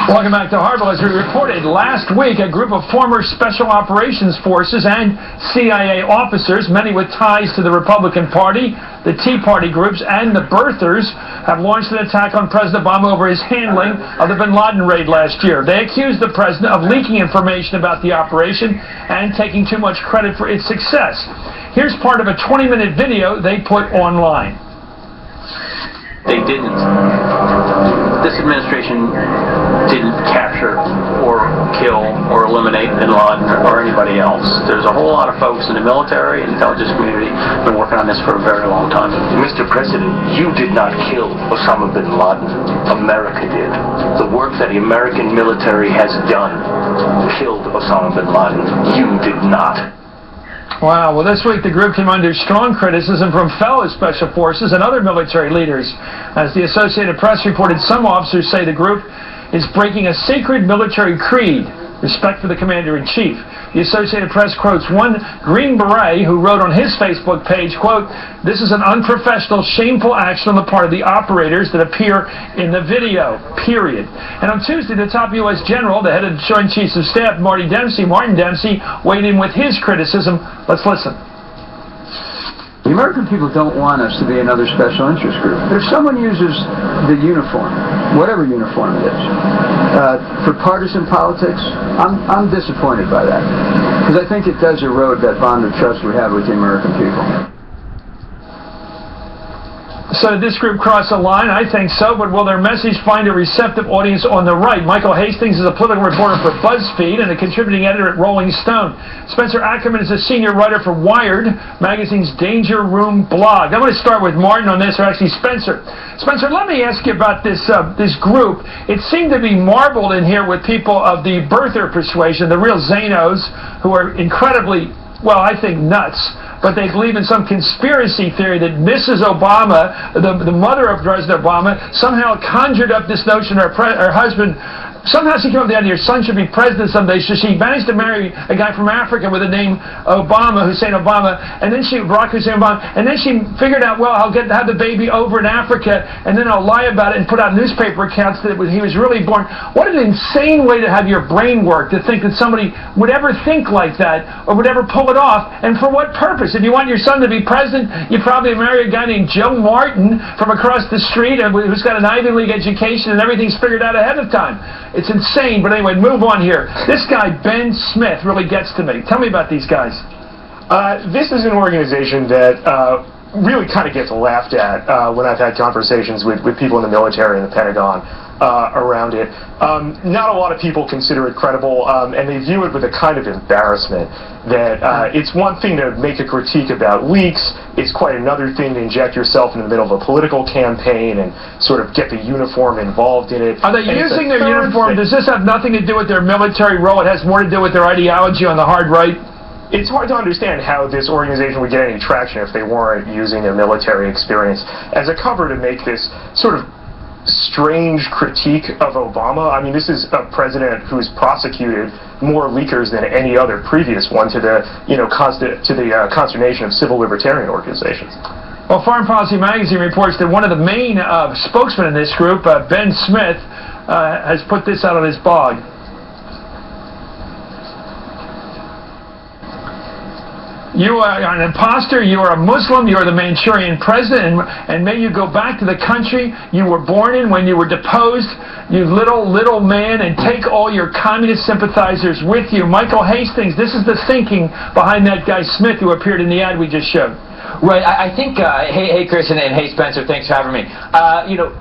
Welcome back to Hardball. As we reported last week, a group of former Special Operations Forces and CIA officers, many with ties to the Republican Party, the Tea Party groups, and the Birthers, have launched an attack on President Obama over his handling of the bin Laden raid last year. They accused the president of leaking information about the operation and taking too much credit for its success. Here's part of a 20-minute video they put online. They didn't. This administration didn't capture or kill or eliminate bin Laden or anybody else. There's a whole lot of folks in the military and intelligence community who've been working on this for a very long time. Mr. President, you did not kill Osama bin Laden. America did. The work that the American military has done killed Osama bin Laden. You did not. Wow, well, this week the group came under strong criticism from fellow Special Forces and other military leaders. As the Associated Press reported, some officers say the group is breaking a sacred military creed, respect for the Commander-in-Chief. The Associated Press quotes one Green Beret who wrote on his Facebook page, quote, "This is an unprofessional, shameful action on the part of the operators that appear in the video, period." And on Tuesday, the top U.S. general, the head of the Joint Chiefs of Staff, Martin Dempsey, weighed in with his criticism. Let's listen. The American people don't want us to be another special interest group. If someone uses the uniform, whatever uniform it is, for partisan politics, I'm disappointed by that. Because I think it does erode that bond of trust we have with the American people. So did this group cross a line? I think so, but will their message find a receptive audience on the right? Michael Hastings is a political reporter for BuzzFeed and a contributing editor at Rolling Stone. Spencer Ackerman is a senior writer for Wired, magazine's Danger Room blog. I'm going to start with Martin on this, or actually Spencer. Spencer, let me ask you about this group. It seemed to be marbled in here with people of the birther persuasion, the real Zanos, who are incredibly, well, I think nuts. But they believe in some conspiracy theory that Mrs. Obama, the mother of President Obama, somehow conjured up this notion her husband, somehow she came up with the idea her son should be president someday, so she managed to marry a guy from Africa with the name Obama, Hussein Obama, and then Barack Hussein Obama, and then she figured out, well, I'll have the baby over in Africa, and then I'll lie about it and put out newspaper accounts that he was really born. What an insane way to have your brain work, to think that somebody would ever think like that, or would ever pull it off, and for what purpose? If you want your son to be president, you probably marry a guy named Joe Martin from across the street who's got an Ivy League education and everything's figured out ahead of time. It's insane, but anyway, move on here. This guy, Ben Smith, really gets to me. Tell me about these guys. This is an organization that really kind of gets laughed at when I've had conversations with people in the military and the Pentagon around it. Not a lot of people consider it credible, and they view it with a kind of embarrassment that it's one thing to make a critique about leaks, it's quite another thing to inject yourself in the middle of a political campaign and sort of get the uniform involved in it. Are they using their uniform? Does this have nothing to do with their military role? It has more to do with their ideology on the hard right? It's hard to understand how this organization would get any traction if they weren't using their military experience as a cover to make this sort of strange critique of Obama. I mean, this is a president who's prosecuted more leakers than any other previous one, to the consternation of civil libertarian organizations. Well, Foreign Policy Magazine reports that one of the main spokesmen in this group, Ben Smith, has put this out on his blog. You are an imposter, you are a Muslim, you are the Manchurian president, and may you go back to the country you were born in when you were deposed, you little man, and take all your communist sympathizers with you. Michael Hastings, this is the thinking behind that guy Smith who appeared in the ad we just showed. Right, I think, hey Chris and hey Spencer, thanks for having me.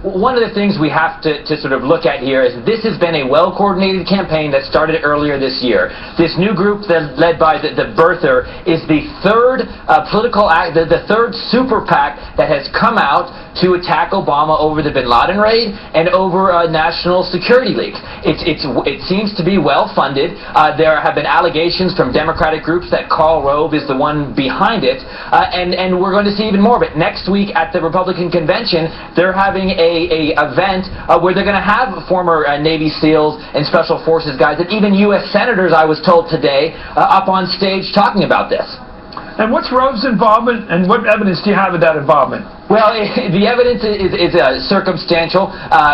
One of the things we have to sort of look at here is this has been a well-coordinated campaign that started earlier this year. This new group led by the Birther is the third the third super PAC that has come out to attack Obama over the bin Laden raid and over a national security leak. It seems to be well-funded. There have been allegations from Democratic groups that Karl Rove is the one behind it, and we're going to see even more of it. Next week at the Republican convention, they're having a event where they're going to have former Navy SEALs and Special Forces guys, and even U.S. senators, I was told today, up on stage talking about this. And what's Rove's involvement, and what evidence do you have of that involvement? Well, the evidence is circumstantial.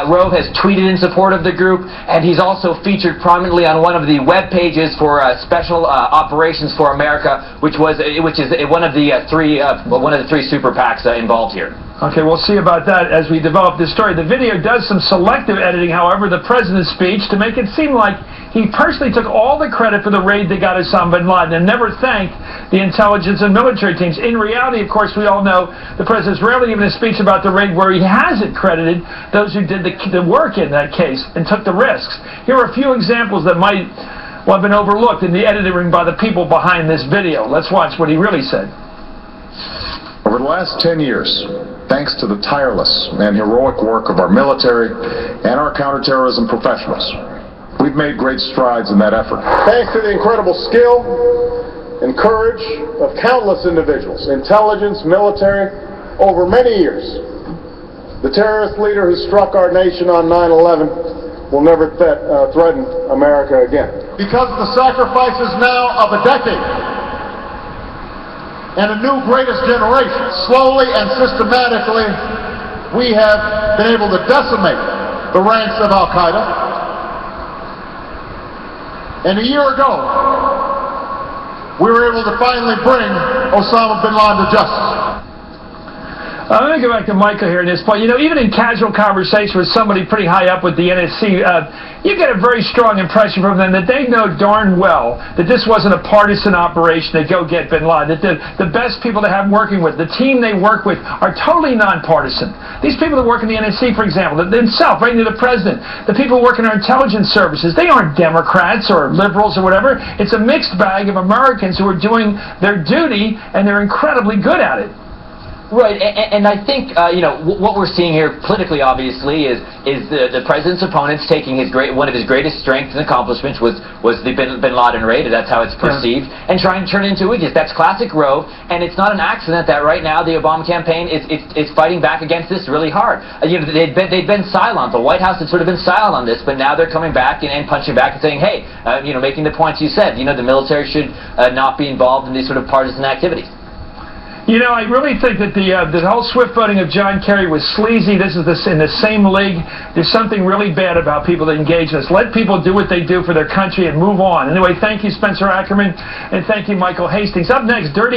Rove has tweeted in support of the group, and he's also featured prominently on one of the web pages for Special Operations for America, which is one of the three super PACs involved here. Okay, we'll see about that as we develop this story. The video does some selective editing, however, the president's speech to make it seem like he personally took all the credit for the raid that got Osama bin Laden and never thanked the intelligence and military teams. In reality, of course, we all know the president's rarely given a speech about the raid where he hasn't credited those who did the work in that case and took the risks. Here are a few examples that might have been overlooked in the editing by the people behind this video. Let's watch what he really said. Over the last 10 years, thanks to the tireless and heroic work of our military and our counterterrorism professionals, we've made great strides in that effort. Thanks to the incredible skill and courage of countless individuals, intelligence, military, over many years, the terrorist leader who struck our nation on 9/11 will never threaten America again. Because of the sacrifices now of a decade, and a new greatest generation, slowly and systematically, we have been able to decimate the ranks of Al-Qaeda. And a year ago, we were able to finally bring Osama bin Laden to justice. Let me go back to Michael here at this point. You know, even in casual conversation with somebody pretty high up with the NSC, you get a very strong impression from them that they know darn well that this wasn't a partisan operation to go get bin Laden, that the best people they have working with, the team they work with, are totally nonpartisan. These people that work in the NSC, for example, themselves, right into the president, the people who work in our intelligence services, they aren't Democrats or liberals or whatever. It's a mixed bag of Americans who are doing their duty, and they're incredibly good at it. Right, and I think what we're seeing here politically, obviously, is the president's opponents taking one of his greatest strengths and accomplishments was the bin Laden raid, that's how it's perceived, and trying to turn it into weakness. That's classic Rove, and it's not an accident that right now the Obama campaign is fighting back against this really hard. They'd been silent. The White House had sort of been silent on this, but now they're coming back and punching back and saying, hey, making the points you said. The military should not be involved in these sort of partisan activities. You know, I really think that the whole swift voting of John Kerry was sleazy. This is in the same league. There's something really bad about people that engage in this. Let people do what they do for their country and move on. Anyway, thank you, Spencer Ackerman, and thank you, Michael Hastings. Up next, Dirty